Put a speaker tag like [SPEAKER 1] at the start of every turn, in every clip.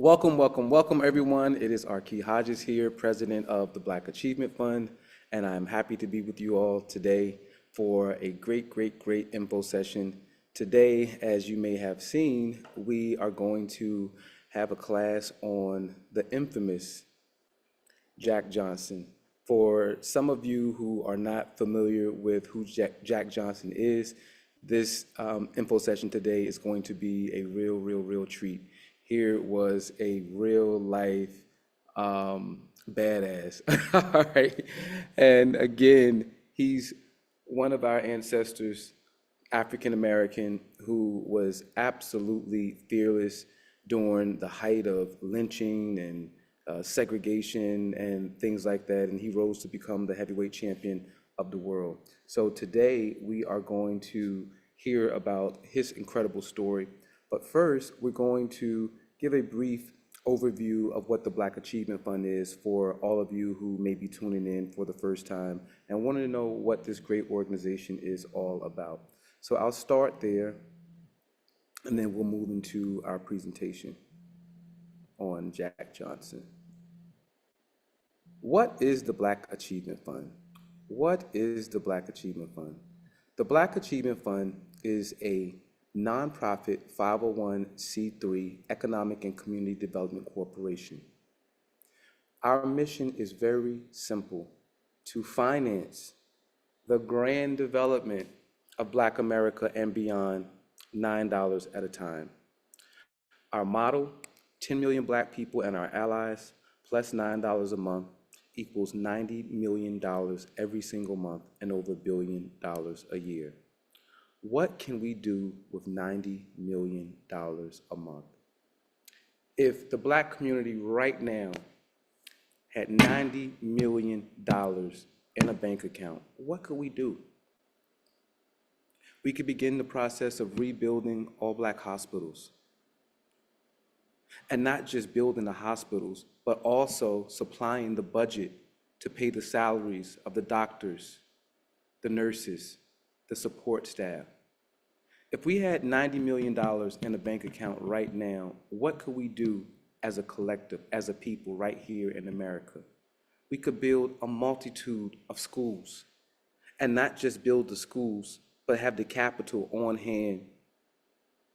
[SPEAKER 1] Welcome everyone. It is Arki Hodges here, president of the Black Achievement Fund, and I'm happy to be with you all today for a great info session. Today, as you may have seen, we are going to have a class on the infamous Jack Johnson. For some of you who are not familiar with who Jack Johnson is, this info session today is going to be a real treat. Here was a real life badass. All right. And again, he's one of our ancestors, African American, who was absolutely fearless during the height of lynching and segregation and things like that. And he rose to become the heavyweight champion of the world. So today we are going to hear about his incredible story. But first, we're going to give a brief overview of what the Black Achievement Fund is for all of you who may be tuning in for the first time and want to know what this great organization is all about. So I'll start there, and then we'll move into our presentation on Jack Johnson. What is the Black Achievement Fund? What is the Black Achievement Fund? The Black Achievement Fund is a nonprofit 501c3 economic and community development corporation. Our mission is very simple: to finance the grand development of Black America and beyond, $9 at a time. Our motto, 10 million Black people and our allies, plus $9 a month, equals $90 million every single month and over $1 billion a year. What can we do with $90 million a month? If the Black community right now had $90 million in a bank account, what could we do? We could begin the process of rebuilding all Black hospitals. And not just building the hospitals, but also supplying the budget to pay the salaries of the doctors, the nurses, the support staff. If we had $90 million in a bank account right now, what could we do as a collective, as a people right here in America? We could build a multitude of schools, and not just build the schools, but have the capital on hand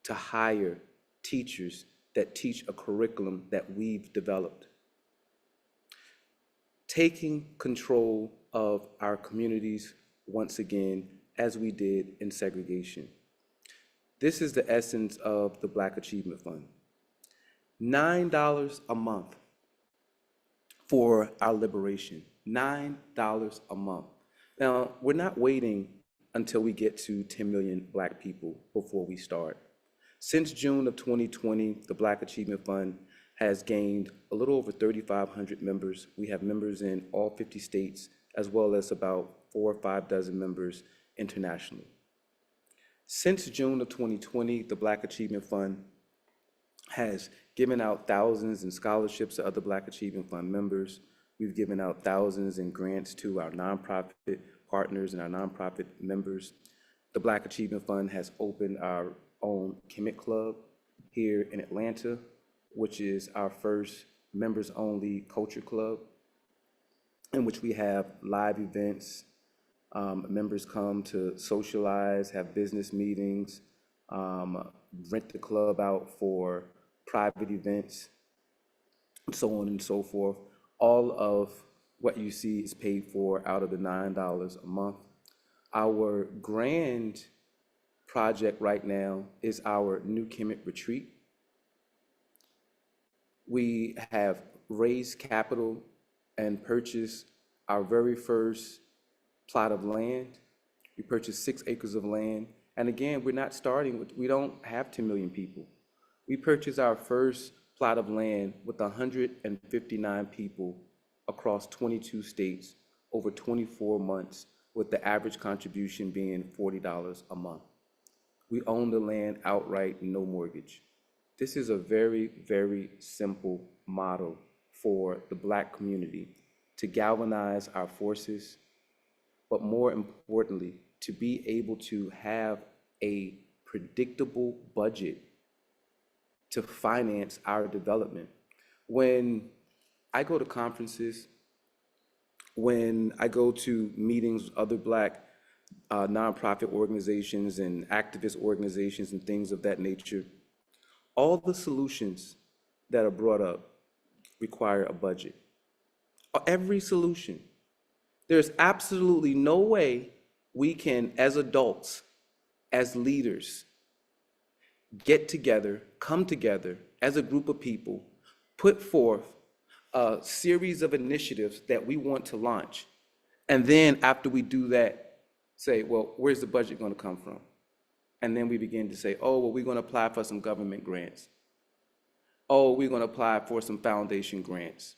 [SPEAKER 1] to hire teachers that teach a curriculum that we've developed. Taking control of our communities once again, as we did in segregation. This is the essence of the Black Achievement Fund. $9 a month for our liberation. $9 a month. Now, we're not waiting until we get to 10 million Black people before we start. Since June of 2020, the Black Achievement Fund has gained a little over 3,500 members. We have members in all 50 states, as well as about 4 or 5 dozen members internationally. Since June of 2020, the Black Achievement Fund has given out thousands in scholarships to other Black Achievement Fund members. We've given out thousands in grants to our nonprofit partners and our nonprofit members. The Black Achievement Fund has opened our own Kemet Club here in Atlanta, which is our first members-only culture club, in which we have live events. Members come to socialize, have business meetings, rent the club out for private events, so on and so forth. All of what you see is paid for out of the $9 a month. Our grand project right now is our new Kemet retreat. We have raised capital and purchased our very first plot of land. We purchased 6 acres of land. And again, we're not starting with, we don't have 10 million people. We purchased our first plot of land with 159 people across 22 states over 24 months, with the average contribution being $40 a month. We own the land outright, no mortgage. This is a very simple model for the Black community to galvanize our forces, but more importantly, to be able to have a predictable budget to finance our development. When I go to conferences, when I go to meetings with other Black nonprofit organizations and activist organizations and things of that nature, all the solutions that are brought up require a budget. Every solution. There's absolutely no way we can, as adults, as leaders, get together, come together as a group of people, put forth a series of initiatives that we want to launch. And then after we do that, say, well, where's the budget going to come from? And then we begin to say, oh, well, we're going to apply for some government grants. Oh, we're going to apply for some foundation grants.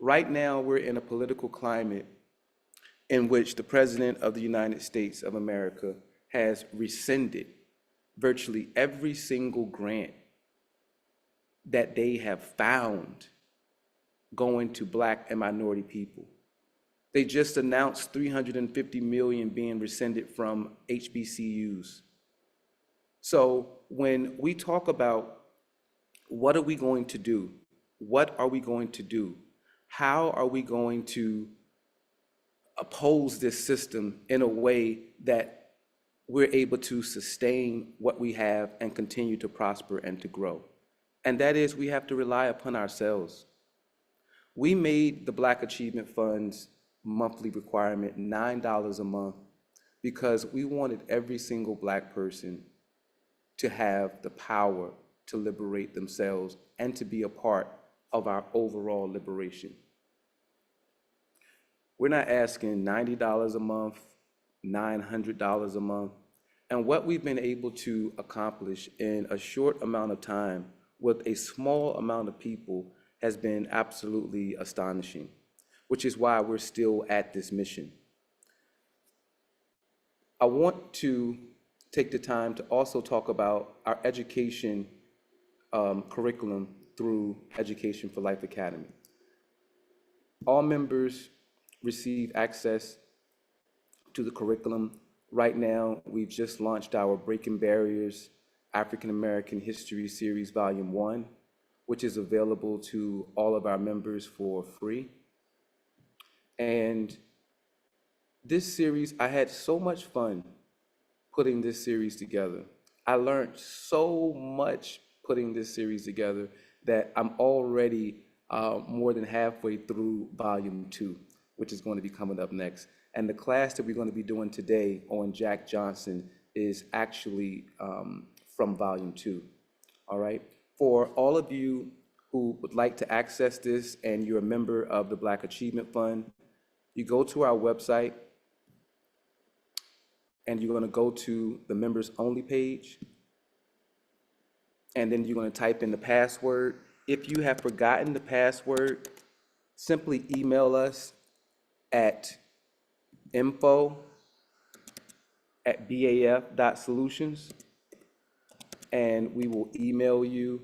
[SPEAKER 1] Right now, we're in a political climate in which the President of the United States of America has rescinded virtually every single grant that they have found going to Black and minority people. They just announced $350 million being rescinded from HBCUs. So when we talk about what are we going to do, what are we going to do, how are we going to oppose this system in a way that we're able to sustain what we have and continue to prosper and to grow? And that is, we have to rely upon ourselves. We made the Black Achievement Fund's monthly requirement $9 a month because we wanted every single Black person to have the power to liberate themselves and to be a part of our overall liberation. We're not asking $90 a month, $900 a month. And what we've been able to accomplish in a short amount of time with a small amount of people has been absolutely astonishing, which is why we're still at this mission. I want to take the time to also talk about our education curriculum through Education for Life Academy. All members receive access to the curriculum. Right now, we've just launched our Breaking Barriers African American History Series Volume 1, which is available to all of our members for free. And this series, I had so much fun putting this series together. I learned so much putting this series together that I'm already more than halfway through Volume 2, which is going to be coming up next. And the class that we're going to be doing today on Jack Johnson is actually from Volume 2, all right? For all of you who would like to access this and you're a member of the Black Achievement Fund, you go to our website and you're going to go to the members only page, and then you're going to type in the password. If you have forgotten the password, simply email us at info@baf.solutions, and we will email you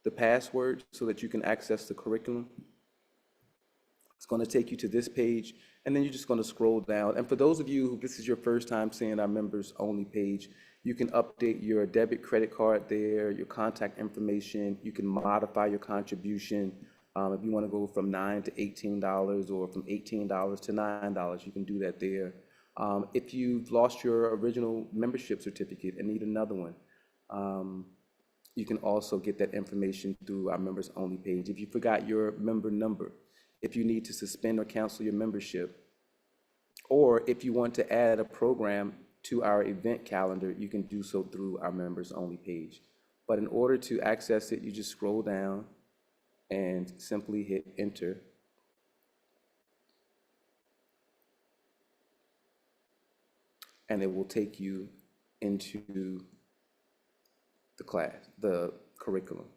[SPEAKER 1] the password so that you can access the curriculum. It's going to take you to this page, and then you're just going to scroll down. And for those of you who this is your first time seeing our members only page, you can update your debit credit card there, your contact information. You can modify your contribution. If you want to go from $9 to $18 or from $18 to $9, you can do that there. If you've lost your original membership certificate and need another one, you can also get that information through our members only page. If you forgot your member number, if you need to suspend or cancel your membership, or if you want to add a program to our event calendar, you can do so through our members only page. But in order to access it, you just scroll down and simply hit enter. And it will take you into the class, the curriculum.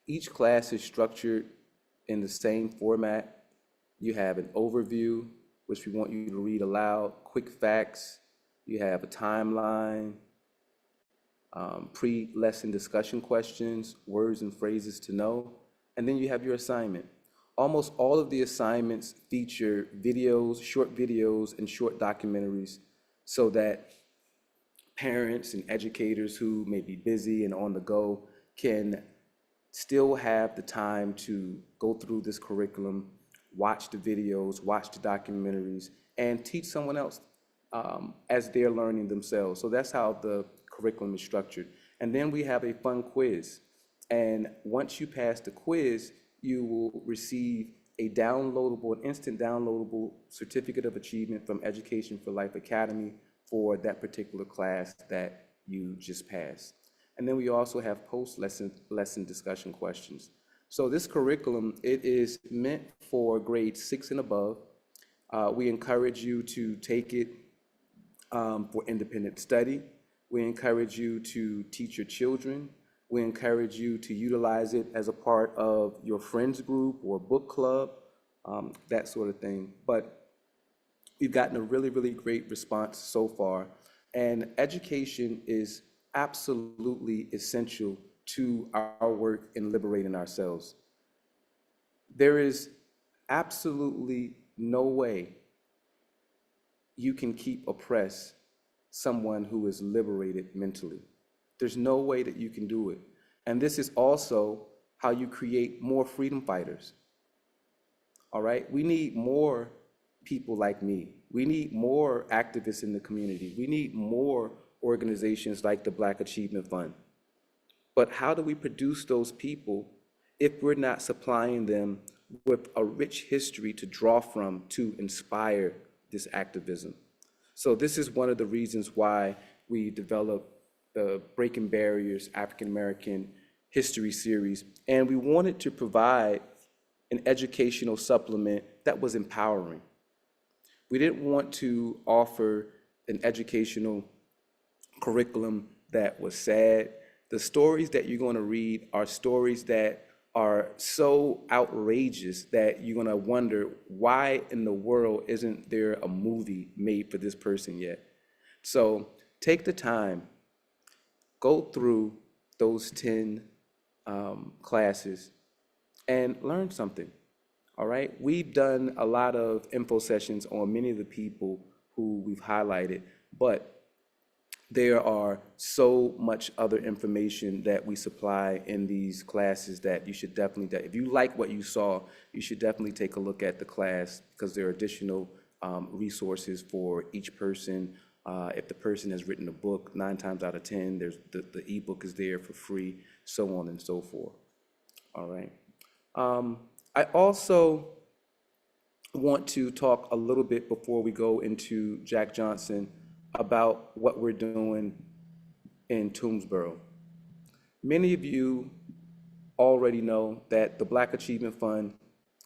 [SPEAKER 1] Each class is structured in the same format. You have an overview, which we want you to read aloud, quick facts. You have a timeline, pre-lesson discussion questions, words and phrases to know, and then you have your assignment. Almost all of the assignments feature videos, short videos, and short documentaries so that parents and educators who may be busy and on the go can still have the time to go through this curriculum, watch the videos, watch the documentaries, and teach someone else as they're learning themselves. So that's how the curriculum is structured. And then we have a fun quiz. And once you pass the quiz, you will receive a downloadable, an instant downloadable certificate of achievement from Education for Life Academy for that particular class that you just passed. And then we also have post-lesson discussion questions. So this curriculum, it is meant for grades 6 and above. We encourage you to take it for independent study. We encourage you to teach your children. We encourage you to utilize it as a part of your friends group or book club, that sort of thing. But we've gotten a really, really great response so far. And education is absolutely essential to our work in liberating ourselves. There is absolutely no way you can keep oppressed someone who is liberated mentally. There's no way that you can do it. And this is also how you create more freedom fighters. All right? We need more people like me. We need more activists in the community. We need more organizations like the Black Achievement Fund. But how do we produce those people if we're not supplying them with a rich history to draw from to inspire this activism? So this is one of the reasons why we developed the Breaking Barriers African American History series, and we wanted to provide an educational supplement that was empowering. We didn't want to offer an educational curriculum that was sad. The stories that you're going to read are stories that are so outrageous that you're going to wonder, why in the world isn't there a movie made for this person yet? So take the time, go through those 10 classes and learn something. All right, we've done a lot of info sessions on many of the people who we've highlighted, but there are so much other information that we supply in these classes that you should definitely, if you like what you saw, you should definitely take a look at the class, because there are additional resources for each person. If the person has written a book, 9 times out of 10, there's the ebook is there for free, so on and so forth. All right. I also want to talk a little bit before we go into Jack Johnson about what we're doing in Toomsboro. Many of you already know that the Black Achievement Fund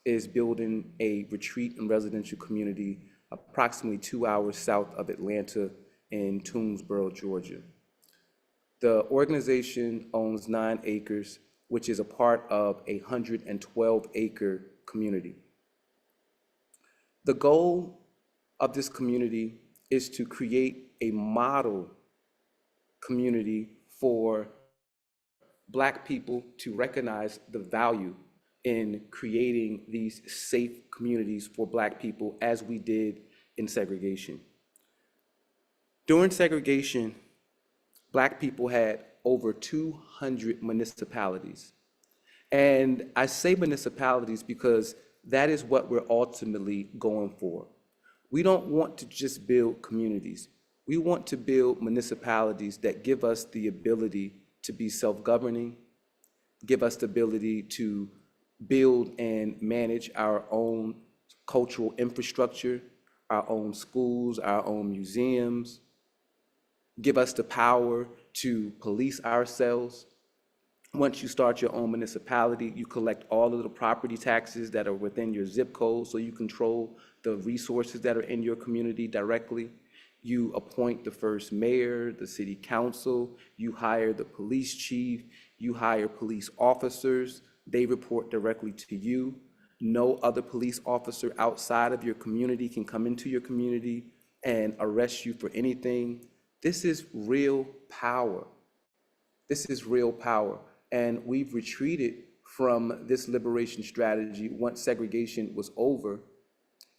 [SPEAKER 1] is building a retreat and residential community approximately 2 hours south of Atlanta in Toomsboro, Georgia. The organization owns 9 acres, which is a part of a 112-acre community. The goal of this community is to create a model community for Black people to recognize the value in creating these safe communities for Black people, as we did in segregation. During segregation, Black people had over 200 municipalities. And I say municipalities because that is what we're ultimately going for. We don't want to just build communities. We want to build municipalities that give us the ability to be self-governing, give us the ability to build and manage our own cultural infrastructure, our own schools, our own museums, give us the power to police ourselves. Once you start your own municipality, you collect all of the property taxes that are within your zip code, so you control the resources that are in your community directly. You appoint the first mayor, the city council, you hire the police chief, you hire police officers, they report directly to you. No other police officer outside of your community can come into your community and arrest you for anything. This is real power. This is real power. And we've retreated from this liberation strategy once segregation was over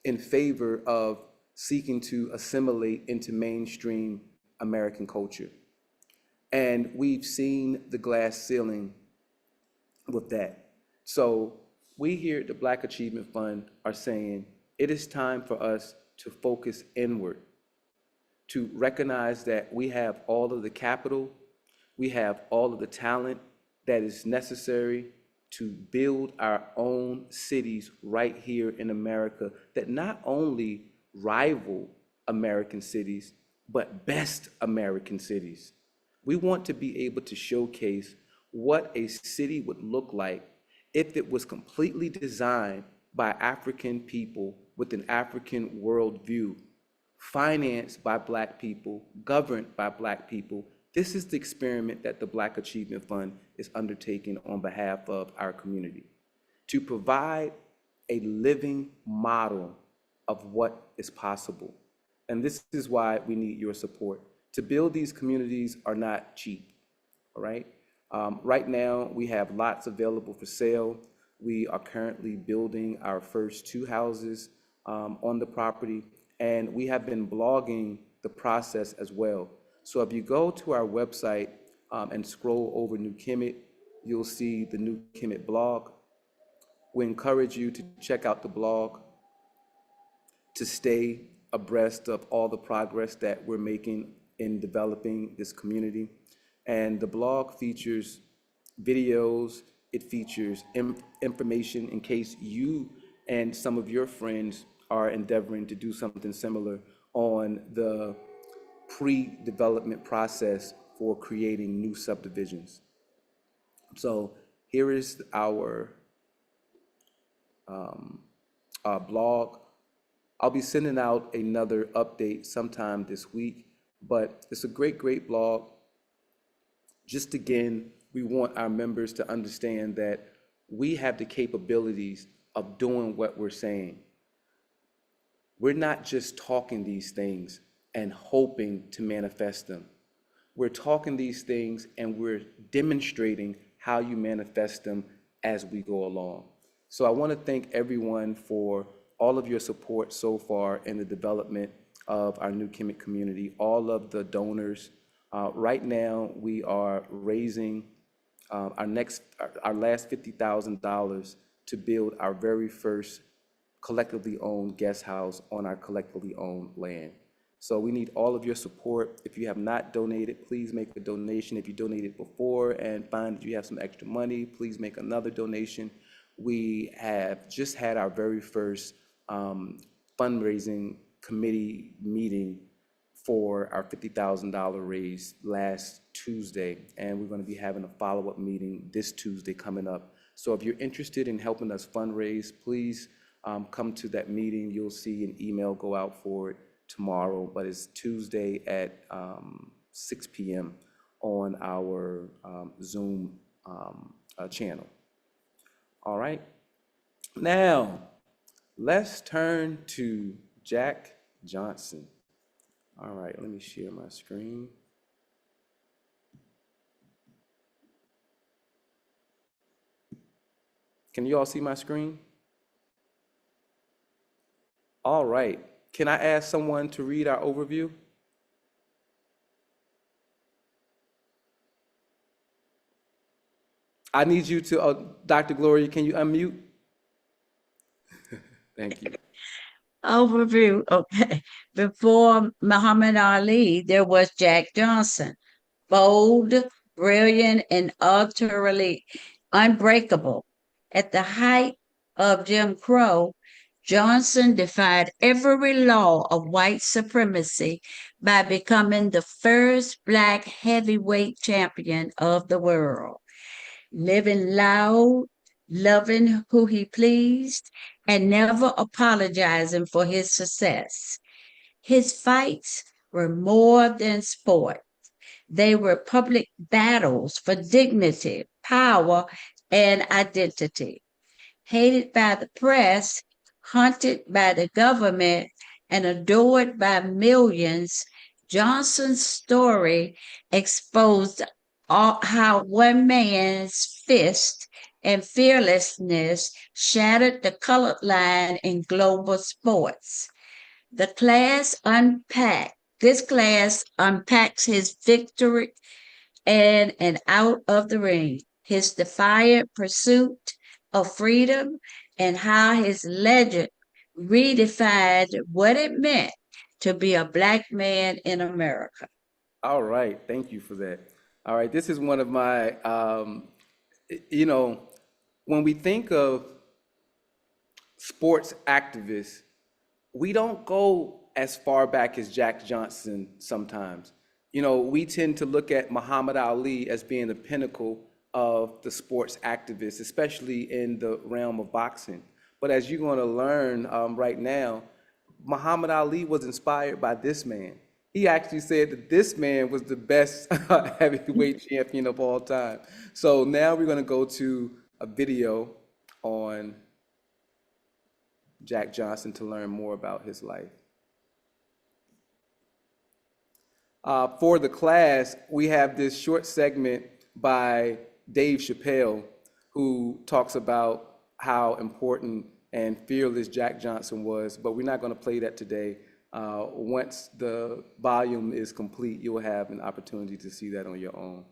[SPEAKER 1] in favor of seeking to assimilate into mainstream American culture. And we've seen the glass ceiling with that. So we here at the Black Achievement Fund are saying it is time for us to focus inward, to recognize that we have all of the capital, we have all of the talent that is necessary to build our own cities right here in America that not only rival American cities, but best American cities. We want to be able to showcase what a city would look like if it was completely designed by African people with an African worldview, financed by Black people, governed by Black people. This is the experiment that the Black Achievement Fund is undertaking on behalf of our community, to provide a living model of what is possible. And this is why we need your support. To build these communities are not cheap, all right? Right now, we have lots available for sale. We are currently building our first 2 houses on the property, and we have been blogging the process as well. So if you go to our website and scroll over New Kemet, you'll see the New Kemet blog. We encourage you to check out the blog to stay abreast of all the progress that we're making in developing this community. And the blog features videos, it features information in case you and some of your friends are endeavoring to do something similar on the pre-development process for creating new subdivisions. So here is our blog. I'll be sending out another update sometime this week, but it's a great blog. Just again, we want our members to understand that we have the capabilities of doing what we're saying. We're not just talking these things and hoping to manifest them. We're talking these things and we're demonstrating how you manifest them as we go along. So I want to thank everyone for all of your support so far in the development of our New Kemet community, all of the donors. Right now, we are raising our last $50,000 to build our very first collectively owned guest house on our collectively owned land. So we need all of your support. If you have not donated, please make a donation. If you donated before and find that you have some extra money, please make another donation. We have just had our very first fundraising committee meeting for our $50,000 raise last Tuesday, and we're going to be having a follow-up meeting this Tuesday coming up. So if you're interested in helping us fundraise, please come to that meeting. You'll see an email go out for it tomorrow, but it's Tuesday at 6 p.m. on our Zoom channel. All right. Now, let's turn to Jack Johnson. All right, let me share my screen. Can you all see my screen? All right. Can I ask someone to read our overview? I need you to, Dr. Gloria, can you unmute? Thank you.
[SPEAKER 2] Overview. Okay. Before Muhammad Ali, there was Jack Johnson, bold, brilliant, and utterly unbreakable. At the height of Jim Crow, Johnson defied every law of white supremacy by becoming the first Black heavyweight champion of the world. Living loud, loving who he pleased, and never apologizing for his success. His fights were more than sport. They were public battles for dignity, power, and identity. Hated by the press, hunted by the government, and adored by millions, Johnson's story exposed how one man's fist and fearlessness shattered the colored line in global sports. The class unpacked This class unpacks his victory and out of the ring, his defiant pursuit of freedom, and how his legend redefined what it meant to be a Black man in America.
[SPEAKER 1] All right, thank you for that. All right, this is one of my, you know, when we think of sports activists, we don't go as far back as Jack Johnson sometimes. We tend to look at Muhammad Ali as being the pinnacle of the sports activists, especially in the realm of boxing. But as you're going to learn right now, Muhammad Ali was inspired by this man. He actually said that this man was the best heavyweight champion of all time. So now we're going to go to a video on Jack Johnson to learn more about his life. For the class, we have this short segment by Dave Chappelle, who talks about how important and fearless Jack Johnson was, but we're not going to play that today. Once the volume is complete, you'll have an opportunity to see that on your own.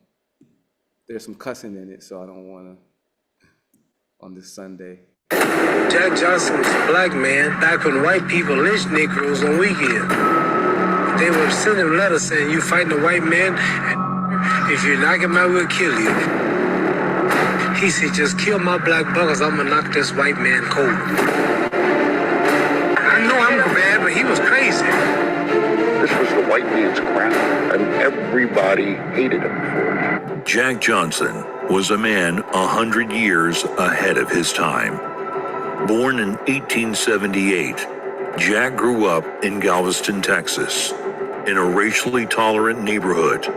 [SPEAKER 1] There's some cussing in it, so I don't want to on this Sunday.
[SPEAKER 3] Jack Johnson was a black man back when white people lynched Negroes on weekend. They would send him letters saying, "You fighting a white man, and if you knock him out, we'll kill you." He said, "Just kill my black buggers, I'm gonna knock this white man cold." I know I'm bad, but he was crazy.
[SPEAKER 4] This was the white man's crown, and everybody hated him for it.
[SPEAKER 5] Jack Johnson was a man 100 years ahead of his time. Born in 1878, Jack grew up in Galveston, Texas, in a racially tolerant neighborhood.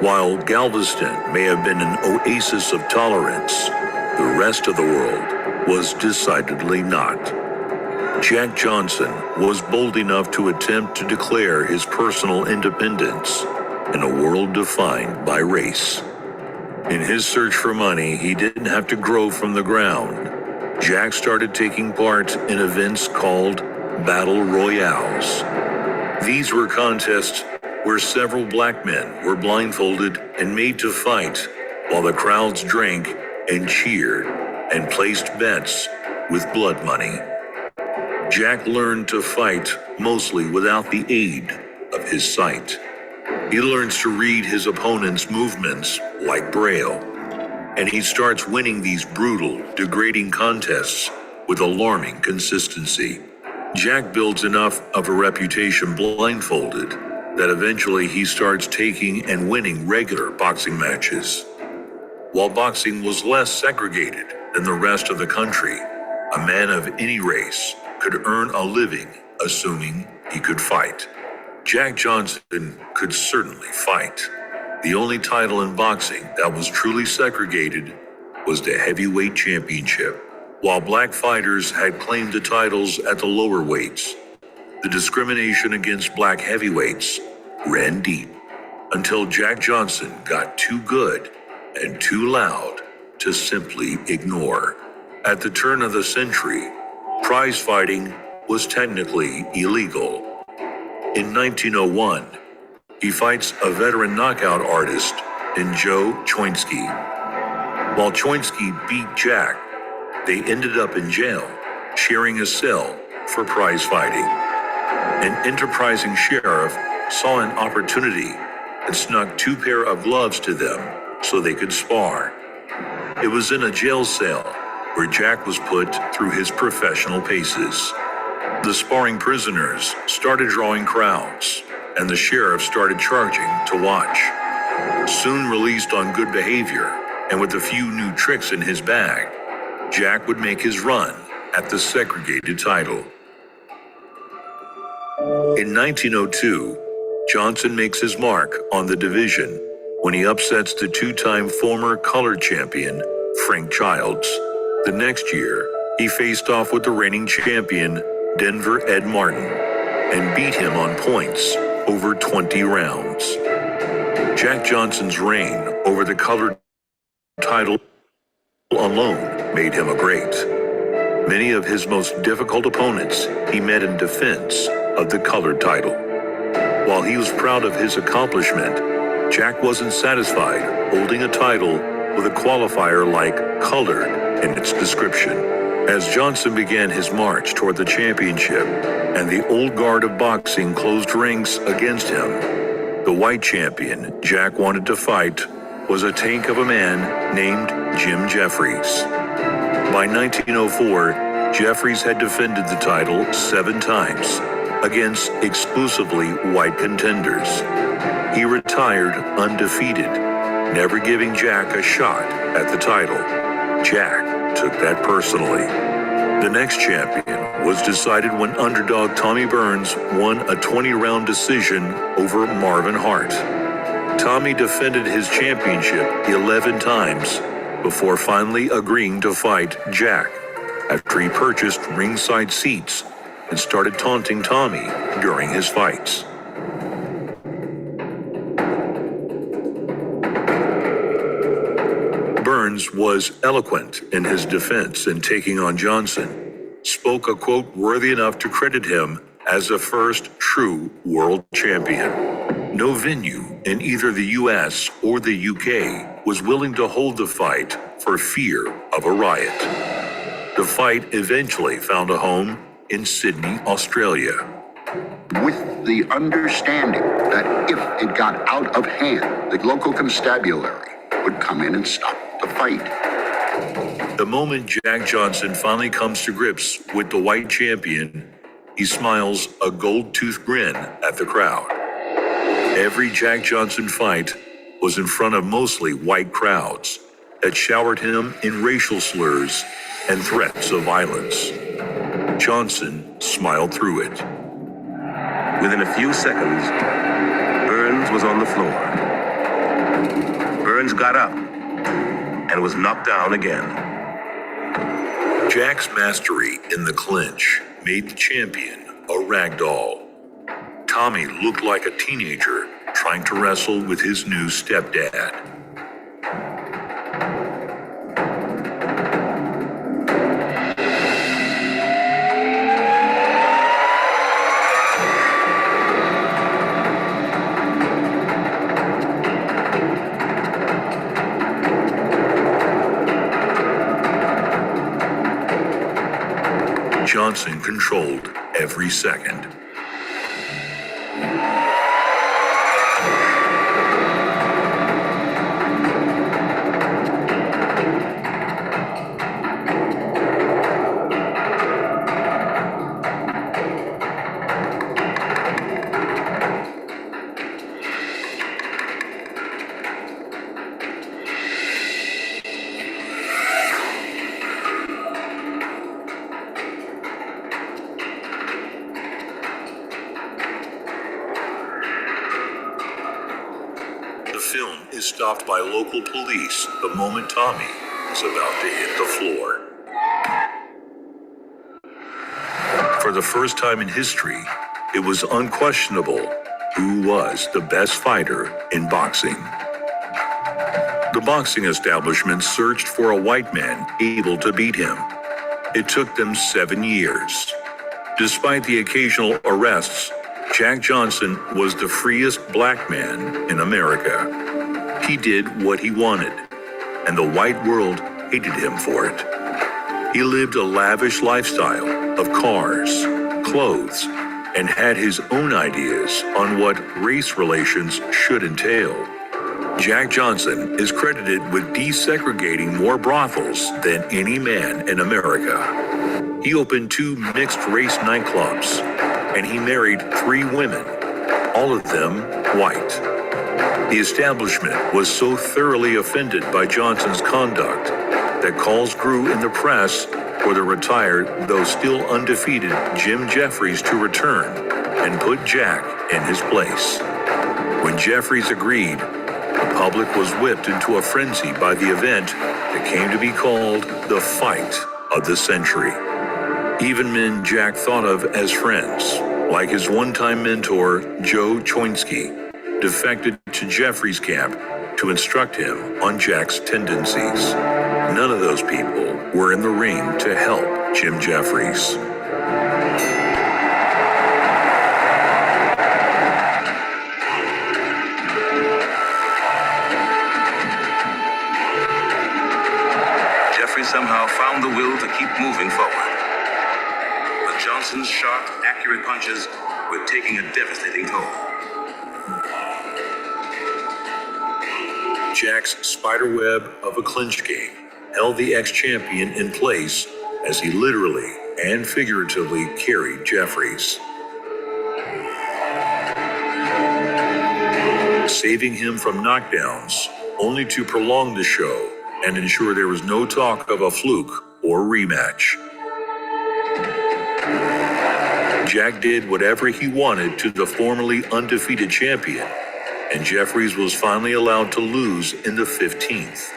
[SPEAKER 5] While Galveston may have been an oasis of tolerance, the rest of the world was decidedly not. Jack Johnson was bold enough to attempt to declare his personal independence in a world defined by race. In his search for money, he didn't have to grow from the ground. Jack started taking part in events called battle royales. These were contests where several black men were blindfolded and made to fight while the crowds drank and cheered and placed bets with blood money. Jack learned to fight mostly without the aid of his sight. He learns to read his opponent's movements like Braille, and he starts winning these brutal, degrading contests with alarming consistency. Jack builds enough of a reputation blindfolded that eventually he starts taking and winning regular boxing matches. While boxing was less segregated than the rest of the country, a man of any race could earn a living assuming he could fight. Jack Johnson could certainly fight. The only title in boxing that was truly segregated was the heavyweight championship. While black fighters had claimed the titles at the lower weights, the discrimination against black heavyweights ran deep until Jack Johnson got too good and too loud to simply ignore. At the turn of the century, prize fighting was technically illegal. In 1901, he fights a veteran knockout artist in Joe Choinsky. While Choinsky beat Jack, they ended up in jail, sharing a cell for prize fighting. An enterprising sheriff saw an opportunity and snuck 2 pairs of gloves to them so they could spar. It was in a jail cell where Jack was put through his professional paces. The sparring prisoners started drawing crowds, and the sheriff started charging to watch. Soon released on good behavior, and with a few new tricks in his bag, Jack would make his run at the segregated title. In 1902, Johnson makes his mark on the division when he upsets the 2-time former colored champion, Frank Childs. The next year, he faced off with the reigning champion, Denver Ed Martin, and beat him on points over 20 rounds. Jack Johnson's reign over the colored title alone made him a great. Many of his most difficult opponents he met in defense of the colored title. While he was proud of his accomplishment, Jack wasn't satisfied holding a title with a qualifier like colored in its description. As Johnson began his march toward the championship and the old guard of boxing closed ranks against him, the white champion Jack wanted to fight was a tank of a man named Jim Jeffries. By 1904, Jeffries had defended the title 7 times against exclusively white contenders. He retired undefeated, never giving Jack a shot at the title. Jack took that personally. The next champion was decided when underdog Tommy Burns won a 20-round decision over Marvin Hart. Tommy defended his championship 11 times before finally agreeing to fight Jack after he purchased ringside seats and started taunting Tommy during his fights. Burns was eloquent in his defense in taking on Johnson, spoke a quote worthy enough to credit him as the first true world champion. No venue in either the US or the UK was willing to hold the fight for fear of a riot. The fight eventually found a home in Sydney, Australia.
[SPEAKER 4] With the understanding that if it got out of hand, the local constabulary would come in and stop the fight.
[SPEAKER 5] The moment Jack Johnson finally comes to grips with the white champion, he smiles a gold-toothed grin at the crowd. Every Jack Johnson fight was in front of mostly white crowds that showered him in racial slurs and threats of violence. Johnson smiled through it.
[SPEAKER 6] Within a few seconds, Burns was on the floor. Burns got up and was knocked down again.
[SPEAKER 5] Jack's mastery in the clinch made the champion a ragdoll. Tommy looked like a teenager trying to wrestle with his new stepdad. Johnson controlled every second. The film is stopped by local police the moment Tommy is about to hit the floor. For the first time in history, it was unquestionable who was the best fighter in boxing. The boxing establishment searched for a white man able to beat him. It took them 7 years. Despite the occasional arrests, Jack Johnson was the freest black man in America. He did what he wanted, and the white world hated him for it. He lived a lavish lifestyle of cars, clothes, and had his own ideas on what race relations should entail. Jack Johnson is credited with desegregating more brothels than any man in America. He opened 2 mixed-race nightclubs, and he married 3 women, all of them white. The establishment was so thoroughly offended by Johnson's conduct that calls grew in the press for the retired, though still undefeated, Jim Jeffries to return and put Jack in his place. When Jeffries agreed, the public was whipped into a frenzy by the event that came to be called the fight of the century. Even men Jack thought of as friends, like his one-time mentor, Joe Choinsky, defected to Jeffries' camp to instruct him on Jack's tendencies. None of those people were in the ring to help Jim Jeffries.
[SPEAKER 6] somehow found the will to keep moving forward. But Johnson's sharp, accurate punches were taking a devastating toll.
[SPEAKER 5] Jack's spiderweb of a clinch game held the ex-champion in place as he literally and figuratively carried Jeffries, saving him from knockdowns, only to prolong the show and ensure there was no talk of a fluke or rematch. Jack did whatever he wanted to the formerly undefeated champion, and Jeffries was finally allowed to lose in the 15th.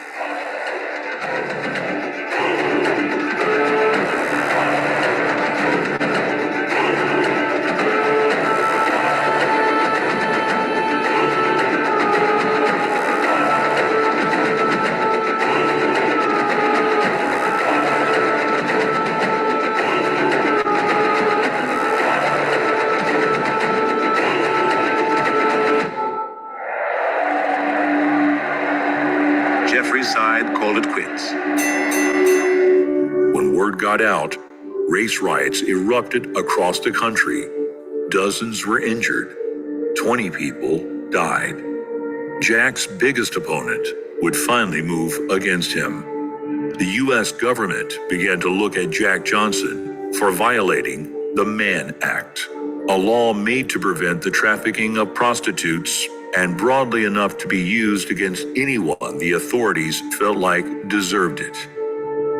[SPEAKER 6] Jeffries' side called it quits.
[SPEAKER 5] When word got out, race riots erupted across the country. Dozens were injured. 20 people died. Jack's biggest opponent would finally move against him. The U.S. government began to look at Jack Johnson for violating the Mann Act, a law made to prevent the trafficking of prostitutes and broadly enough to be used against anyone the authorities felt like deserved it.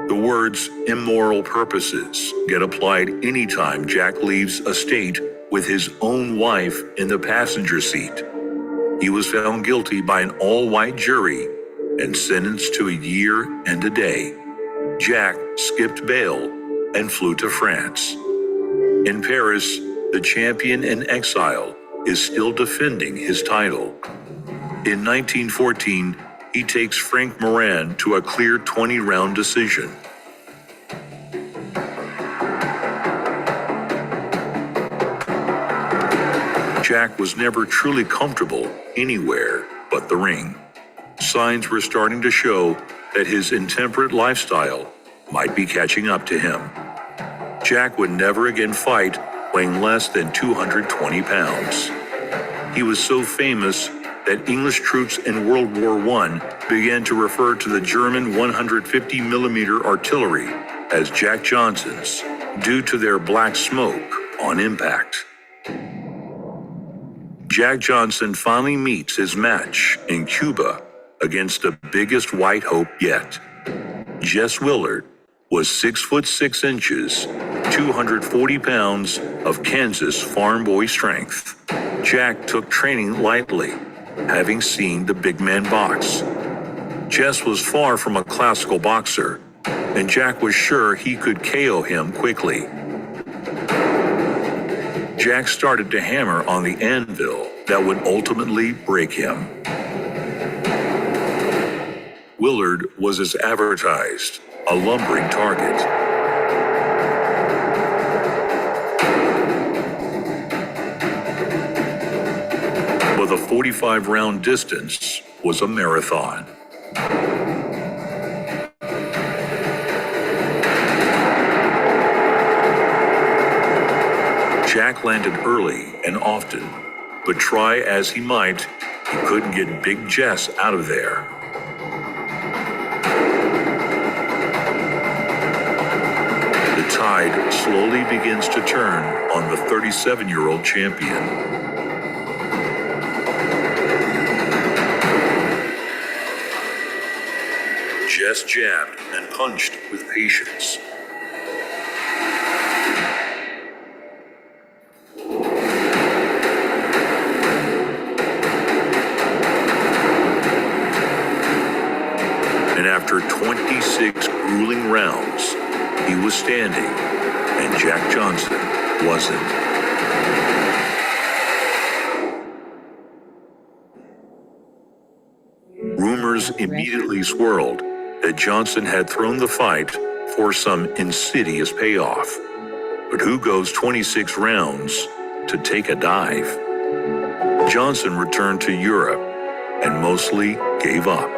[SPEAKER 5] The words immoral purposes get applied anytime Jack leaves a state with his own wife in the passenger seat. He was found guilty by an all-white jury and sentenced to a year and a day. Jack skipped bail and flew to France. In Paris, the champion in exile is still defending his title. In 1914, he takes Frank Moran to a clear 20-round decision. Jack was never truly comfortable anywhere but the ring. Signs were starting to show that his intemperate lifestyle might be catching up to him. Jack would never again fight weighing less than 220 pounds. He was so famous that English troops in World War I began to refer to the German 150mm artillery as Jack Johnson's due to their black smoke on impact. Jack Johnson finally meets his match in Cuba against the biggest white hope yet. Jess Willard was 6'6", 240 pounds of Kansas farm boy strength. Jack took training lightly, having seen the big man box. Jess was far from a classical boxer, and Jack was sure he could KO him quickly. Jack started to hammer on the anvil that would ultimately break him. Willard was as advertised, a lumbering target. But the 45-round distance was a marathon. Jack landed early and often, but try as he might, he couldn't get Big Jess out of there. The tide slowly begins to turn on the 37-year-old champion. Jess jabbed and punched with patience. And after 26 grueling rounds, he was standing, and Jack Johnson wasn't. Rumors immediately swirled that Johnson had thrown the fight for some insidious payoff. But who goes 26 rounds to take a dive? Johnson returned to Europe and mostly gave up.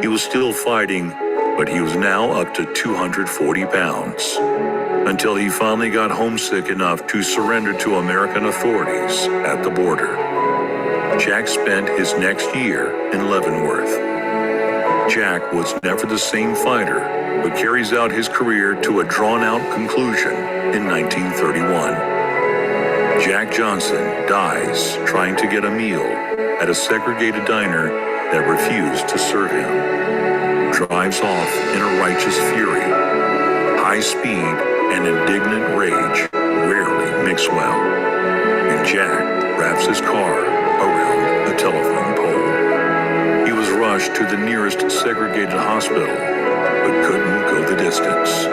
[SPEAKER 5] He was still fighting but he was now up to 240 pounds, until he finally got homesick enough to surrender to American authorities at the border. Jack spent his next year in Leavenworth. Jack was never the same fighter, but carries out his career to a drawn-out conclusion in 1931. Jack Johnson dies trying to get a meal at a segregated diner that refused to serve him. Drives off in a righteous fury. High speed and indignant rage rarely mix well, and Jack wraps his car around a telephone pole. He was rushed to the nearest segregated hospital, but couldn't go the distance.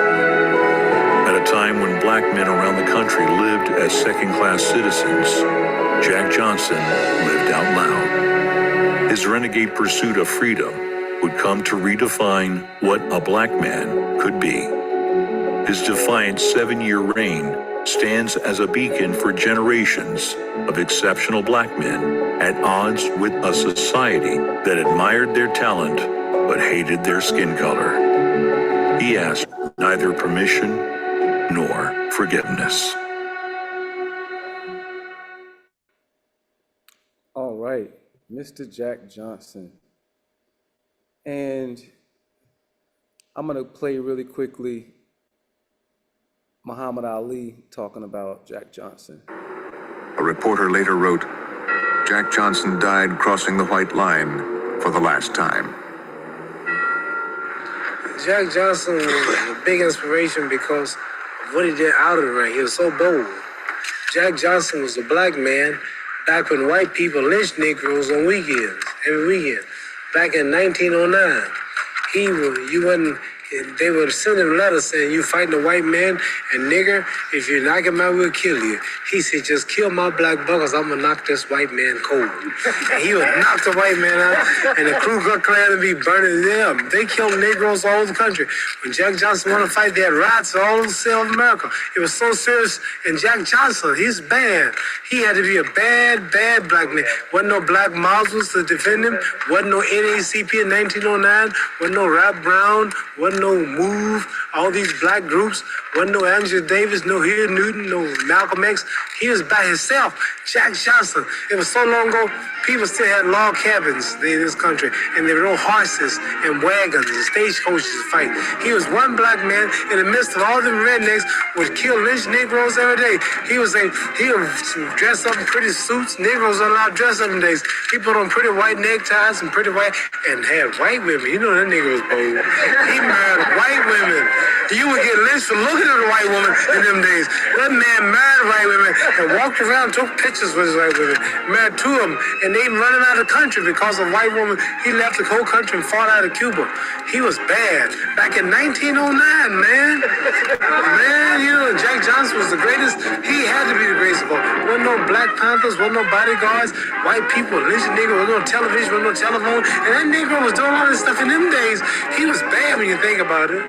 [SPEAKER 5] At a time when black men around the country lived as second-class citizens, Jack Johnson lived out loud. His renegade pursuit of freedom would come to redefine what a black man could be. His defiant 7-year reign stands as a beacon for generations of exceptional black men at odds with a society that admired their talent but hated their skin color. He asked neither permission nor forgiveness.
[SPEAKER 1] All right, Mr. Jack Johnson. And I'm going to play really quickly Muhammad Ali talking about Jack Johnson.
[SPEAKER 7] A reporter later wrote, Jack Johnson died crossing the white line for the last time.
[SPEAKER 3] Jack Johnson was a big inspiration because of what he did out of the ring. He was so bold. Jack Johnson was a black man back when white people lynched Negroes on weekends, every weekend. Back in 1909, they would send him letters saying, you fighting a white man and nigger, if you knock him out, we'll kill you. He said, just kill my black buggers, I'm gonna knock this white man cold. And he would knock the white man out, and the Ku Klux Klan would be burning them. They killed Negroes all over the country. When Jack Johnson wanted to fight, they had riots all over South America. It was so serious, and Jack Johnson, he's bad. He had to be a bad, bad black man. Wasn't no black Muslims to defend him, wasn't no NACP in 1909, wasn't no Rap Brown, wasn't no MOVE, all these black groups, wasn't no Angela Davis, no Hill Newton, no Malcolm X. He was by himself. Jack Johnson. It was so long ago, people still had log cabins in this country, and there were no horses and wagons and stagecoaches to fight. He was one black man in the midst of all them rednecks would kill lynch Negroes every day. He would dress up in pretty suits. Negroes are allowed to dress up in days. He put on pretty white neckties and pretty white, and had white women. You know that nigga was bold. He married white women. You would get lynched for looking at a white woman in them days. That man married white women and walked around, took pictures with his white women, married two of them, and they running out of the country because of white woman. He left the whole country and fought out of Cuba. He was bad. Back in 1909, man. Man, you know, Jack Johnson was the greatest. He had to be the greatest of all. Wasn't no Black Panthers, wasn't no bodyguards, white people, lynching Negro, wasn't no television, wasn't no telephone. And that Negro was doing all this stuff in them days. He was bad when you think about it.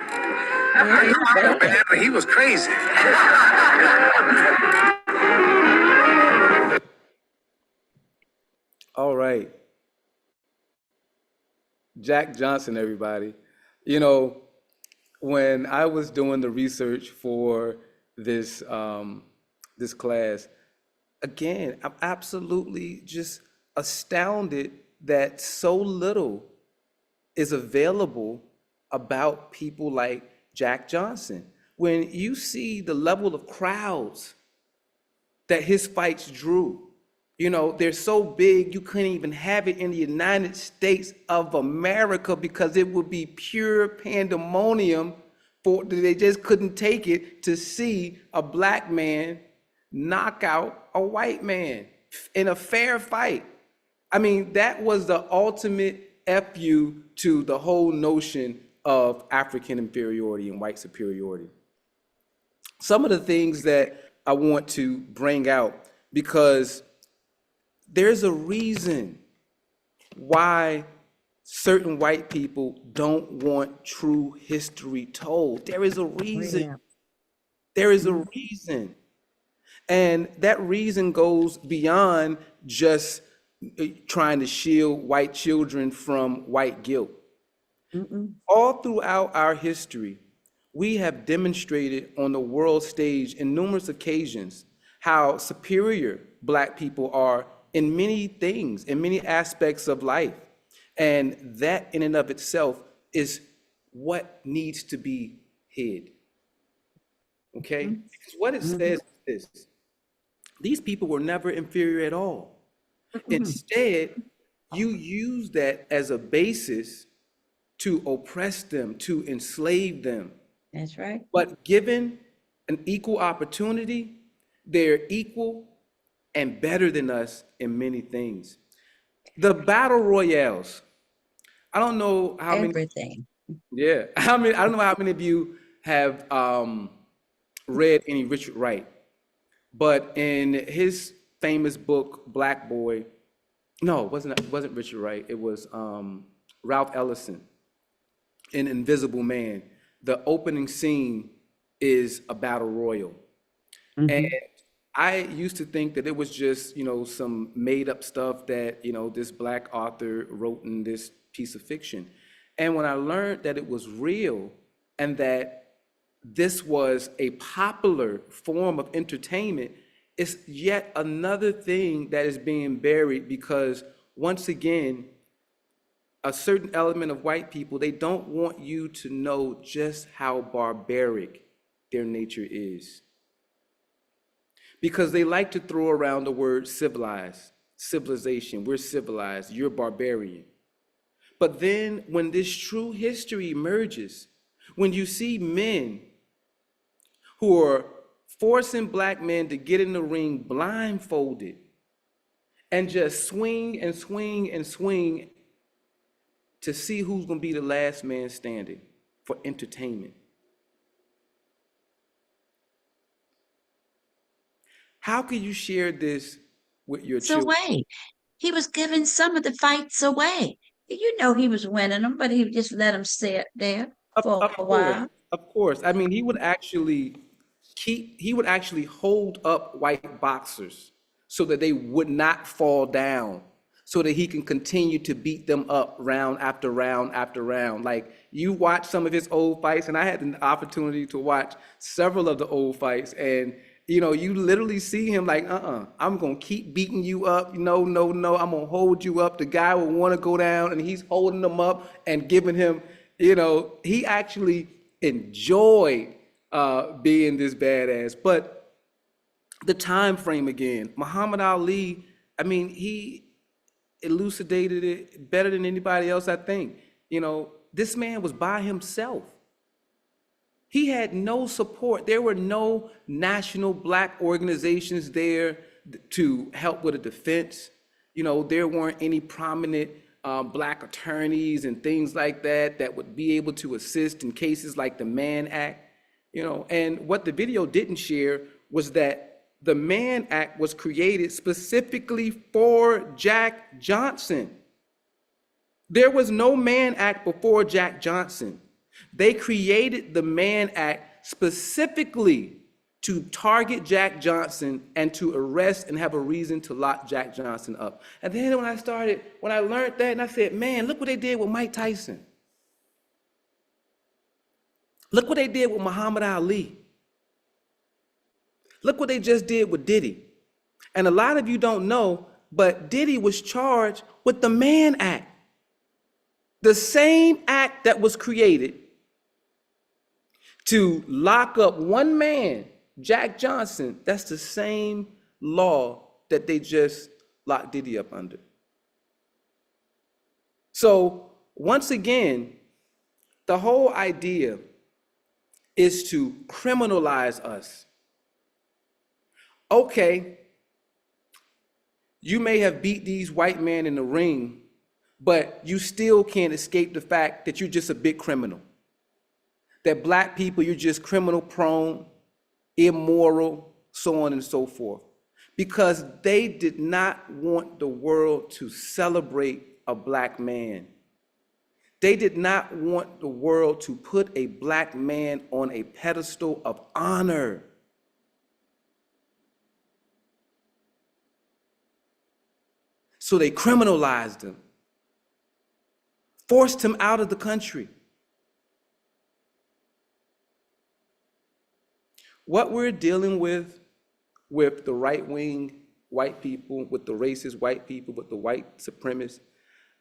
[SPEAKER 3] I know I was bad, but he was crazy.
[SPEAKER 1] All right. Jack Johnson, everybody. You know, when I was doing the research for this this class, again, I'm absolutely just astounded that so little is available about people like Jack Johnson. When you see the level of crowds that his fights drew, you know, they're so big you couldn't even have it in the United States of America because it would be pure pandemonium. They just couldn't take it to see a black man knock out a white man in a fair fight. I mean, that was the ultimate FU to the whole notion of African inferiority and white superiority. Some of the things that I want to bring out, because there's a reason why certain white people don't want true history told. There is a reason.
[SPEAKER 2] Yeah.
[SPEAKER 1] There is a reason. And that reason goes beyond just trying to shield white children from white guilt.
[SPEAKER 2] Mm-mm.
[SPEAKER 1] All throughout our history, we have demonstrated on the world stage in numerous occasions how superior Black people are in many things, in many aspects of life. And that in and of itself is what needs to be hid. Okay? Because what it
[SPEAKER 2] Mm-hmm.
[SPEAKER 1] says is this: these people were never inferior at all.
[SPEAKER 2] Mm-mm.
[SPEAKER 1] Instead, you use that as a basis to oppress them, to enslave them.
[SPEAKER 2] That's right.
[SPEAKER 1] But given an equal opportunity, they're equal and better than us in many things. The battle royales, I don't know how many,
[SPEAKER 2] Everything.
[SPEAKER 1] yeah, I don't know how many of you have read any Richard Wright, but in his famous book, Black Boy, no, it wasn't Richard Wright, it was Ralph Ellison in Invisible Man. The opening scene is a battle royal. And
[SPEAKER 2] Mm-hmm.
[SPEAKER 1] I used to think that it was just, some made up stuff that, this Black author wrote in this piece of fiction. And when I learned that it was real and that this was a popular form of entertainment, it's yet another thing that is being buried because, once again, a certain element of white people, they don't want you to know just how barbaric their nature is. Because they like to throw around the word civilized, civilization, we're civilized, you're barbarian. But then when this true history emerges, when you see men who are forcing Black men to get in the ring blindfolded and just swing and swing and swing to see who's going to be the last man standing for entertainment. How can you share this with your
[SPEAKER 2] So
[SPEAKER 1] children?
[SPEAKER 2] wait, he was giving some of the fights away. You know he was winning them, but he would just let them sit there
[SPEAKER 1] Of,
[SPEAKER 2] for
[SPEAKER 1] of
[SPEAKER 2] a
[SPEAKER 1] course,
[SPEAKER 2] while.
[SPEAKER 1] of course. I mean, he would actually hold up white boxers so that they would not fall down, so that he can continue to beat them up round after round after round. Like, you watch some of his old fights, and I had the opportunity to watch several of the old fights, and you literally see him like, I'm gonna keep beating you up. No, no, no, I'm gonna hold you up. The guy will want to go down, and he's holding them up and giving him, he actually enjoyed being this badass. But the time frame again, Muhammad Ali, I mean, he elucidated it better than anybody else, I think. This man was by himself. He had no support. There were no national Black organizations there to help with a defense. There weren't any prominent Black attorneys and things like that that would be able to assist in cases like the Mann Act. And what the video didn't share was that the Mann Act was created specifically for Jack Johnson. There was no Mann Act before Jack Johnson. They created the Mann Act specifically to target Jack Johnson and to arrest and have a reason to lock Jack Johnson up. And then when I learned that, and I said, man, look what they did with Mike Tyson. Look what they did with Muhammad Ali. Look what they just did with Diddy. And a lot of you don't know, but Diddy was charged with the Mann Act. The same act that was created to lock up one man, Jack Johnson, that's the same law that they just locked Diddy up under. So once again, the whole idea is to criminalize us. Okay, you may have beat these white men in the ring, but you still can't escape the fact that you're just a big criminal. That Black people, you're just criminal prone, immoral, so on and so forth. Because they did not want the world to celebrate a Black man. They did not want the world to put a Black man on a pedestal of honor. So they criminalized him. forced him out of the country. What we're dealing with the right-wing white people, with the racist white people, with the white supremacists,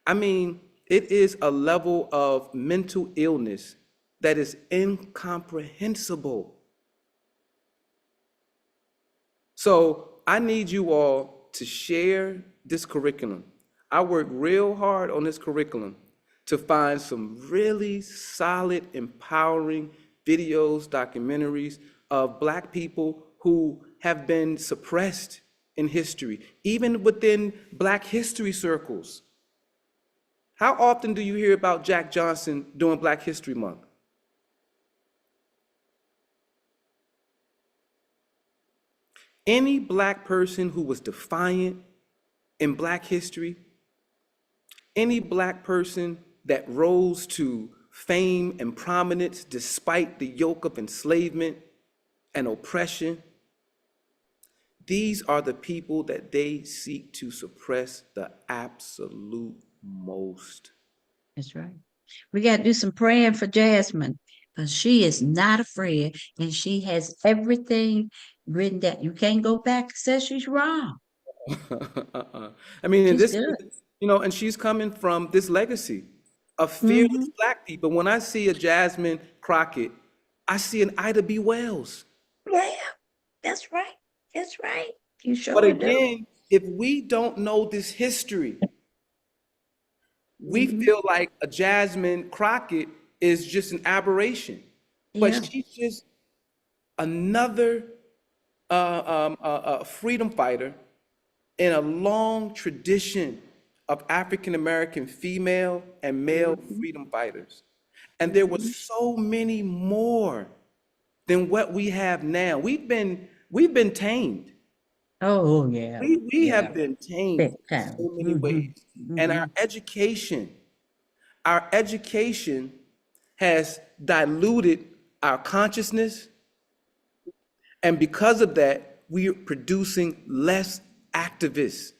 [SPEAKER 1] I mean, it is a level of mental illness that is incomprehensible. So I need you all to share this curriculum. I worked real hard on this curriculum to find some really solid, empowering videos, documentaries of Black people who have been suppressed in history, even within Black history circles. How often do you hear about Jack Johnson during Black History Month? Any Black person who was defiant in Black history, any Black person that rose to fame and prominence despite the yoke of enslavement and oppression, these are the people that they seek to suppress the absolute most.
[SPEAKER 2] That's right. We got to do some praying for Jasmine because she is not afraid and she has everything written down. You can't go back and say she's wrong.
[SPEAKER 1] I mean, and
[SPEAKER 2] She's
[SPEAKER 1] this,
[SPEAKER 2] good.
[SPEAKER 1] and she's coming from this legacy of fearless Black people. When I see a Jasmine Crockett, I see an Ida B. Wells.
[SPEAKER 2] Yeah, that's right. That's right. You sure
[SPEAKER 1] But
[SPEAKER 2] do.
[SPEAKER 1] again, if we don't know this history, we feel like a Jasmine Crockett is just an aberration. But
[SPEAKER 2] Yeah.
[SPEAKER 1] she's just another freedom fighter in a long tradition of African American female and male freedom fighters. And there were so many more than what we have now. We've been tamed.
[SPEAKER 2] Oh, yeah.
[SPEAKER 1] We
[SPEAKER 2] Yeah.
[SPEAKER 1] have been tamed
[SPEAKER 2] Big
[SPEAKER 1] in
[SPEAKER 2] time.
[SPEAKER 1] so many ways. And our education has diluted our consciousness. And because of that, we are producing less activists.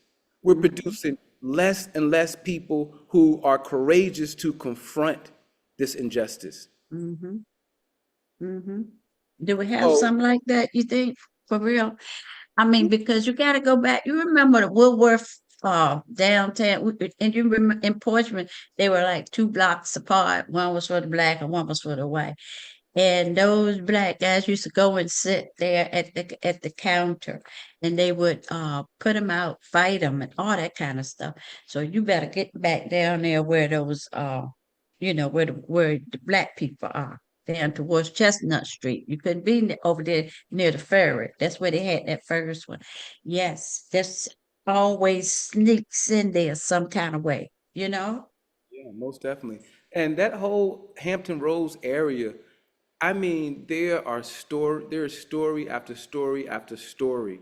[SPEAKER 1] We're producing less and less people who are courageous to confront this injustice.
[SPEAKER 2] Do we have
[SPEAKER 1] So,
[SPEAKER 2] something like that, you think, for real? I mean, because you got to go back. You remember the Woodworth downtown, and you remember in Portsmouth, they were like 2 blocks apart. One was for the Black and one was for the white. And those Black guys used to go and sit there at the counter, and they would put them out, fight them, and all that kind of stuff. So you better get back down there where those where the Black people are, down towards Chestnut Street. You couldn't be over there near the ferry. That's where they had that first one. Yes, that's always sneaks in there some kind of way, you know?
[SPEAKER 1] yeah, most definitely. And that whole Hampton Roads area, I mean, there is story after story after story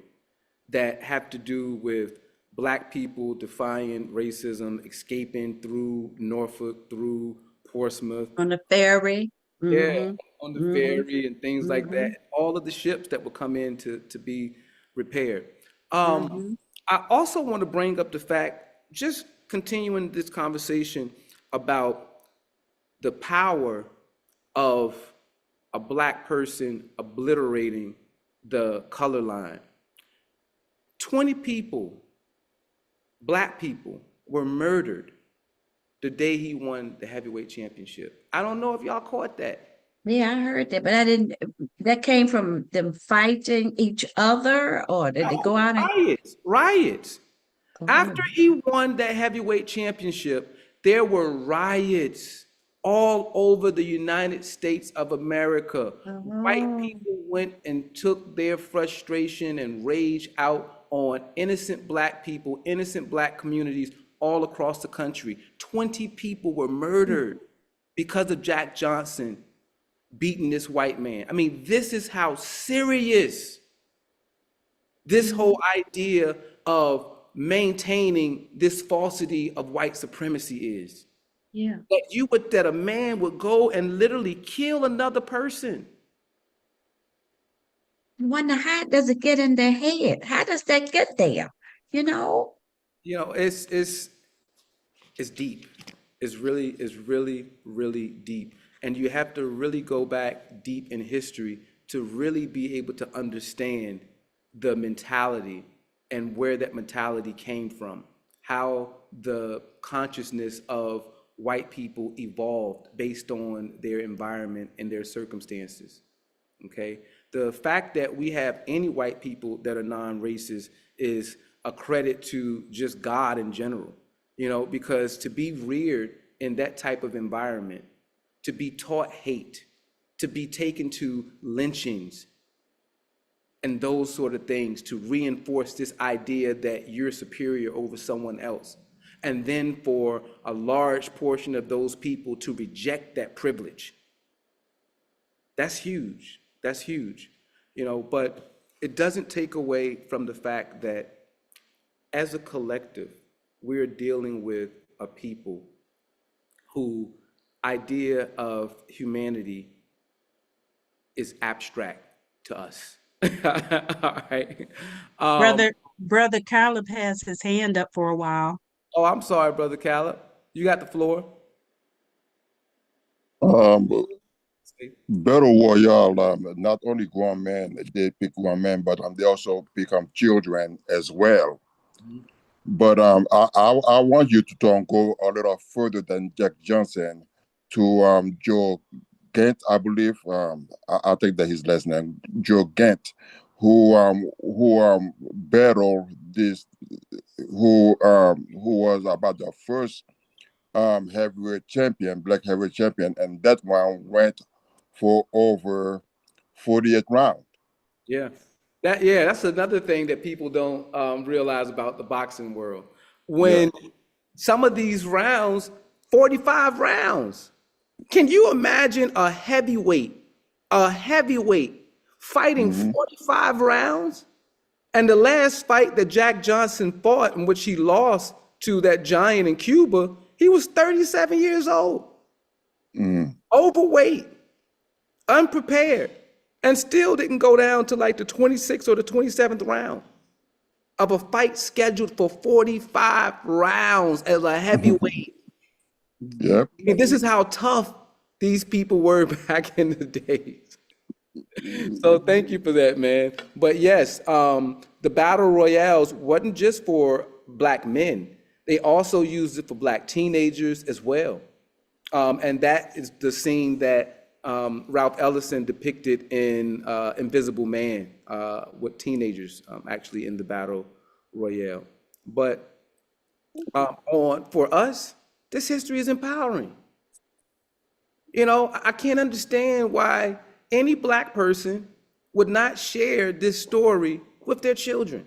[SPEAKER 1] that have to do with Black people defying racism, escaping through Norfolk, through Portsmouth,
[SPEAKER 2] On the ferry.
[SPEAKER 1] yeah,
[SPEAKER 2] Mm-hmm.
[SPEAKER 1] on the
[SPEAKER 2] Mm-hmm.
[SPEAKER 1] ferry and things like
[SPEAKER 2] Mm-hmm.
[SPEAKER 1] that. All of the ships that would come in to be repaired.
[SPEAKER 2] Mm-hmm.
[SPEAKER 1] I also want to bring up the fact, just continuing this conversation about the power of a Black person obliterating the color line. 20 people, Black people, were murdered the day he won the heavyweight championship. I don't know if y'all caught that.
[SPEAKER 2] Yeah, I heard that, but I didn't. That came from them fighting each other, or did they go out and?
[SPEAKER 1] Riots. After
[SPEAKER 2] Oh,
[SPEAKER 1] he won that heavyweight championship, there were riots all over the United States of America. White
[SPEAKER 2] oh,
[SPEAKER 1] people went and took their frustration and rage out on innocent Black people, innocent Black communities all across the country. 20 people were murdered because of Jack Johnson beating this white man. I mean, this is how serious this whole idea of maintaining this falsity of white supremacy is.
[SPEAKER 2] yeah.
[SPEAKER 1] That a man would go and literally kill another person.
[SPEAKER 2] I wonder how does it get in their head? How does that get there? You know?
[SPEAKER 1] You know, it's deep. is really deep. And you have to really go back deep in history to really be able to understand the mentality and where that mentality came from, how the consciousness of white people evolved based on their environment and their circumstances. Okay, the fact that we have any white people that are non-racist is a credit to just God in general, because to be reared in that type of environment, to be taught hate, to be taken to lynchings and those sort of things, to reinforce this idea that you're superior over someone else, and then for a large portion of those people to reject that privilege. That's huge. That's huge. But it doesn't take away from the fact that as a collective, we're dealing with a people who idea of humanity is abstract to us. All right.
[SPEAKER 8] Brother Caleb has his hand up for a while.
[SPEAKER 1] Oh, I'm sorry, Brother Caleb. You got the floor.
[SPEAKER 9] Um, Battle Royale, not only grown men, they pick grown men, but they also pick children as well. But I want you to go a little further than Jack Johnson to Joe Gant, I believe. I think that his last name, Joe Gant, who battled this, who was about the first heavyweight champion, black heavyweight champion, and that one went for over 48 rounds.
[SPEAKER 1] Yeah. That's another thing that people don't realize about the boxing world. When some of these rounds, 45 rounds. Can you imagine a heavyweight fighting 45 rounds? And the last fight that Jack Johnson fought, in which he lost to that giant in Cuba, he was 37 years old, overweight, unprepared, and still didn't go down to like the 26th or the 27th round of a fight scheduled for 45 rounds as a heavyweight.
[SPEAKER 9] Yep.
[SPEAKER 1] I mean, this is how tough these people were back in the days. So thank you for that, man. But yes, the battle royales wasn't just for black men. They also used it for black teenagers as well. And that is the scene that Ralph Ellison depicted in Invisible Man with teenagers actually in the battle royale. But for us, this history is empowering. I can't understand why any black person would not share this story with their children.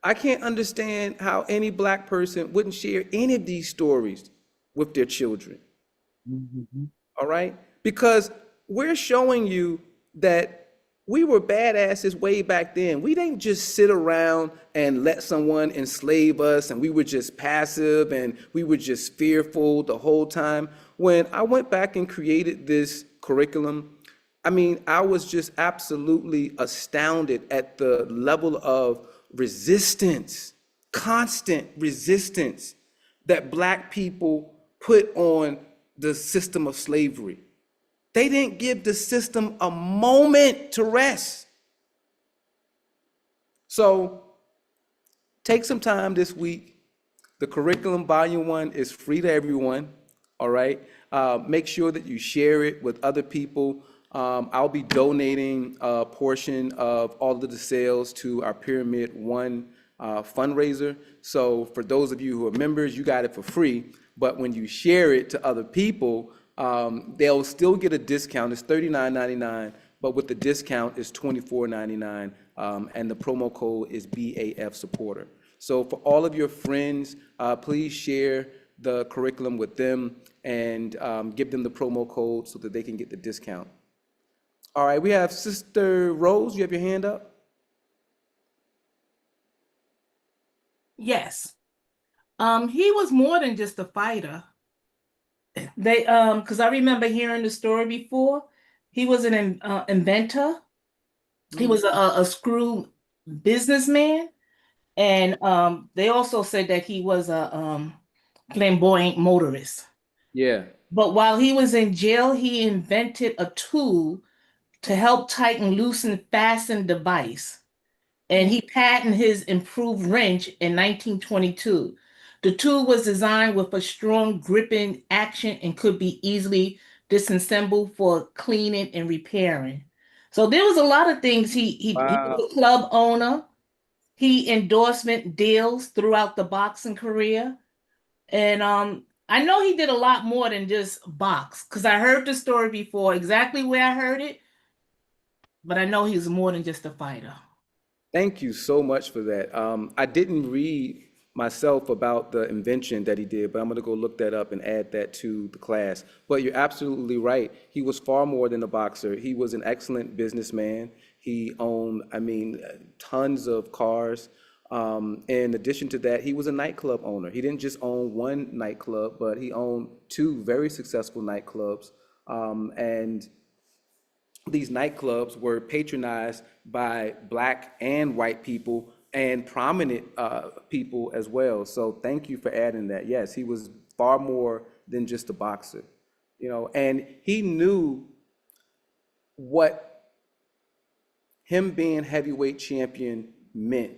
[SPEAKER 1] I can't understand how any black person wouldn't share any of these stories with their children. All right? Because we're showing you that we were badasses way back then. We didn't just sit around and let someone enslave us and we were just passive and we were just fearful the whole time. When I went back and created this curriculum, I mean, I was just absolutely astounded at the level of resistance, constant resistance that black people put on the system of slavery. They didn't give the system a moment to rest. So take some time this week. The curriculum volume 1 is free to everyone. All right. Make sure that you share it with other people. I'll be donating a portion of all of the sales to our Pyramid One fundraiser. So for those of you who are members, you got it for free. But when you share it to other people, they'll still get a discount. It's $39.99, but with the discount, it's $24.99, and the promo code is BAF supporter. So for all of your friends, please share the curriculum with them and give them the promo code so that they can get the discount. All right, we have Sister Rose. You have your hand up?
[SPEAKER 10] Yes. He was more than just a fighter. Because I remember hearing the story before. He was an inventor. He was a screw businessman, and they also said that he was a flamboyant motorist.
[SPEAKER 1] Yeah.
[SPEAKER 10] But while he was in jail, he invented a tool to help tighten, loosen, fasten device. And he patented his improved wrench in 1922. The tool was designed with a strong gripping action and could be easily disassembled for cleaning and repairing. So there was a lot of things. He
[SPEAKER 1] Wow.
[SPEAKER 10] was a club owner. He endorsement deals throughout the boxing career. And I know he did a lot more than just box because I heard the story before, exactly where I heard it, but I know he's more than just a fighter.
[SPEAKER 1] Thank you so much for that. I didn't read myself about the invention that he did, but I'm going to go look that up and add that to the class. But you're absolutely right. He was far more than a boxer. He was an excellent businessman. He owned, I mean, tons of cars. In addition to that, he was a nightclub owner. He didn't just own one nightclub, but he owned two very successful nightclubs. And these nightclubs were patronized by Black and white people and prominent people as well. So thank you for adding that. Yes, he was far more than just a boxer, you know, and he knew what him being heavyweight champion meant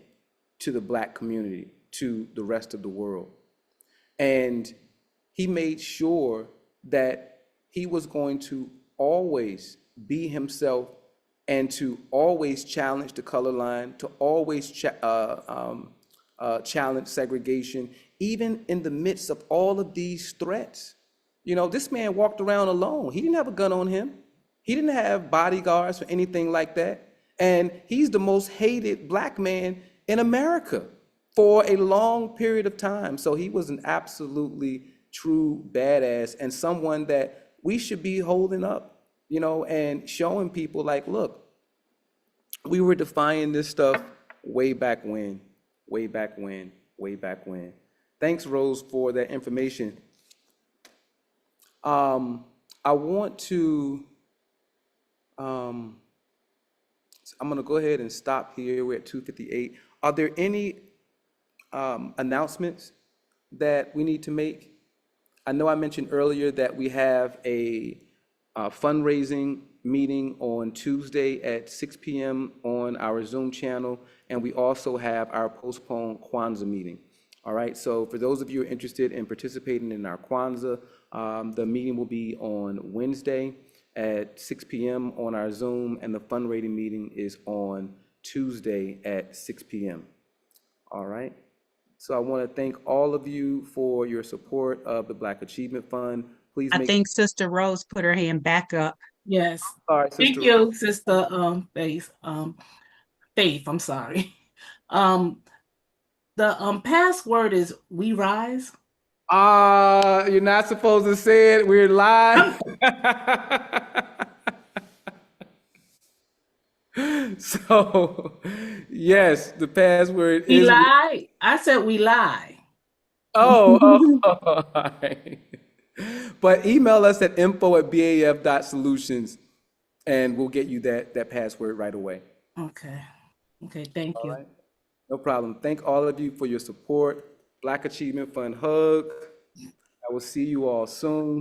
[SPEAKER 1] to the Black community, to the rest of the world. And he made sure that he was going to always be himself and to always challenge the color line, to always challenge segregation, even in the midst of all of these threats. You know, this man walked around alone. He didn't have a gun on him. He didn't have bodyguards or anything like that. And he's the most hated Black man in America for a long period of time. So he was an absolutely true badass and someone that we should be holding up, you know, and showing people like, look, we were defying this stuff way back when, way back when, way back when. Thanks, Rose, for that information. I want to, I'm gonna go ahead and stop here. We're at 2:58. Are there any announcements that we need to make? I know I mentioned earlier that we have a fundraising meeting on Tuesday at 6 p.m. on our Zoom channel, and we also have our postponed Kwanzaa meeting. All right, so for those of you who are interested in participating in our Kwanzaa, the meeting will be on Wednesday at 6 p.m. on our Zoom, and the fundraising meeting is on Tuesday at 6 p.m. All right. So I want to thank all of you for your support of the Black Achievement Fund. Please
[SPEAKER 8] I
[SPEAKER 1] make.
[SPEAKER 8] think Sister Rose put her hand back up.
[SPEAKER 10] Yes.
[SPEAKER 1] All right,
[SPEAKER 10] Thank
[SPEAKER 1] Sister.
[SPEAKER 10] you, Sister Faith. Faith, I'm sorry. The password is We Rise.
[SPEAKER 1] You're not supposed to say it. We're live. So, yes, the password
[SPEAKER 10] We
[SPEAKER 1] is.
[SPEAKER 10] lie. I said we lie.
[SPEAKER 1] Oh, all right. But email us at info@baf.solutions and we'll get you that password right away.
[SPEAKER 10] Okay. Okay, thank
[SPEAKER 1] All
[SPEAKER 10] you.
[SPEAKER 1] right. No problem. Thank all of you for your support. Black Achievement Fund hug. I will see you all soon.